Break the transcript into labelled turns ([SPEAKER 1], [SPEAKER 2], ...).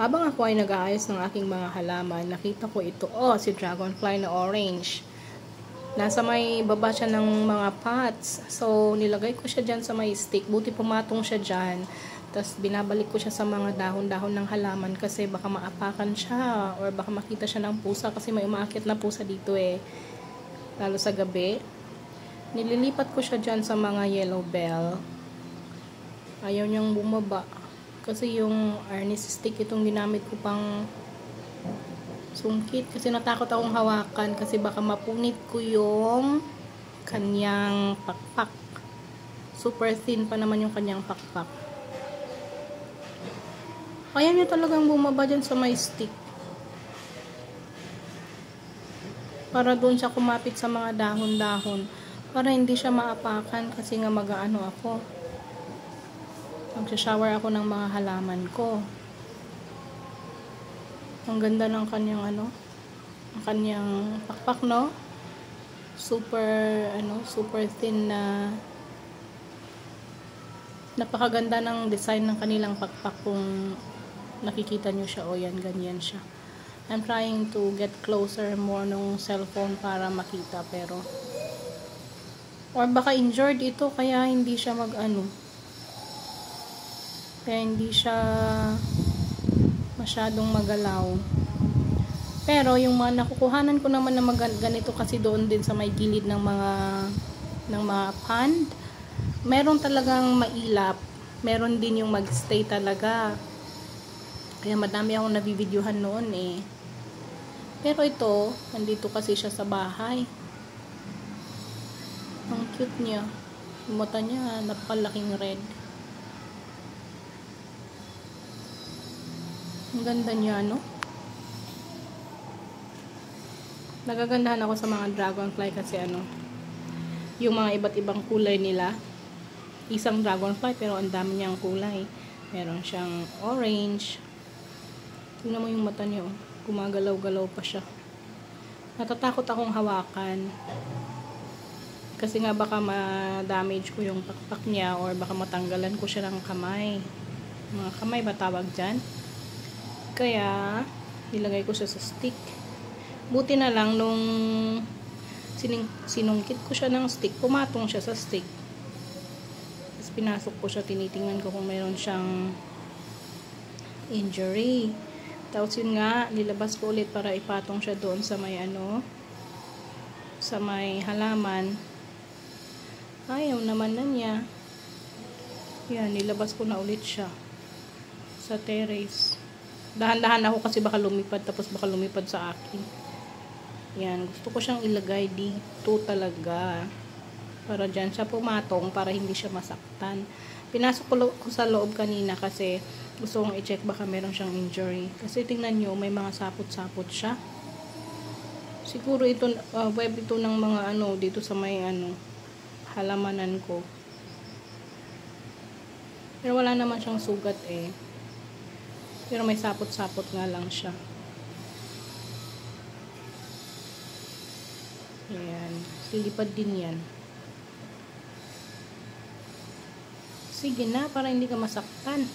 [SPEAKER 1] Habang ako ay nag-aayos ng aking mga halaman, nakita ko ito, si dragonfly na orange. Nasa may baba siya ng mga pots. So, nilagay ko siya dyan sa may stick. Buti pumatong siya dyan. Tapos, binabalik ko siya sa mga dahon-dahon ng halaman kasi baka maapakan siya or baka makita siya ng pusa kasi may umaakit na pusa dito lalo sa gabi. Nililipat ko siya dyan sa mga yellow bell. Ayaw niyang bumaba. Kasi yung arnis stick itong ginamit ko pang sungkit. Kasi natakot akong hawakan kasi baka mapunit ko yung kanyang pakpak. Super thin pa naman yung kanyang pakpak. Kaya niya talagang bumaba dyan sa may stick. Para doon siya kumapit sa mga dahon-dahon. Para hindi siya maapakan kasi nga mag-aano ako. Magsha-shower ako ng mga halaman ko. Ang ganda ng kanyang ang kanyang pakpak, no? Super thin na napakaganda ng design ng kanilang pakpak kung nakikita nyo siya. Yan, ganyan siya. I'm trying to get closer more nung cellphone para makita pero or baka injured ito kaya hindi siya kaya hindi siya masyadong magalaw. Pero yung mga nakukuhanan ko naman na ganito kasi doon din sa may gilid ng mga pond, meron talagang mailap, meron din yung magstay talaga. Kaya madami akong nabivideohan noon Pero ito, nandito kasi siya sa bahay. Ang cute niya. Yung mata niya, napakalaking red. Ang ganda niya, no? Nagagandahan ako sa mga dragonfly kasi yung mga iba't ibang kulay nila. Isang dragonfly pero ang dami niyang kulay. Meron siyang orange. Tingnan mo yung mata niya, gumagalaw-galaw pa siya. Natatakot akong hawakan. Kasi nga baka ma-damage ko yung pakpak niya or baka matanggalan ko siya ng kamay. Mga kamay ba tawag dyan? Kaya, nilagay ko siya sa stick. Buti na lang nung sinungkit ko siya ng stick, pumatong siya sa stick. Tapos pinasok ko siya, tinitingnan ko kung mayroon siyang injury. Tapos yun nga, nilabas ko ulit para ipatong siya doon sa may sa may halaman. Ayaw naman na niya. Yan, nilabas ko na ulit siya sa terrace. Dahan-dahan ako kasi baka lumipad, tapos baka lumipad sa akin. Yan, gusto ko siyang ilagay dito talaga. Para dyan siya pumatong, para hindi siya masaktan. Pinasok ko sa loob kanina kasi gusto kong i-check baka meron siyang injury. Kasi tingnan nyo, may mga sapot-sapot siya. Siguro ito, web ito ng mga dito sa may halamanan ko. Pero wala naman siyang sugat Pero may sapot-sapot nga lang siya. Ayan. Silipad din yan. Sige na, para hindi ka masaktan.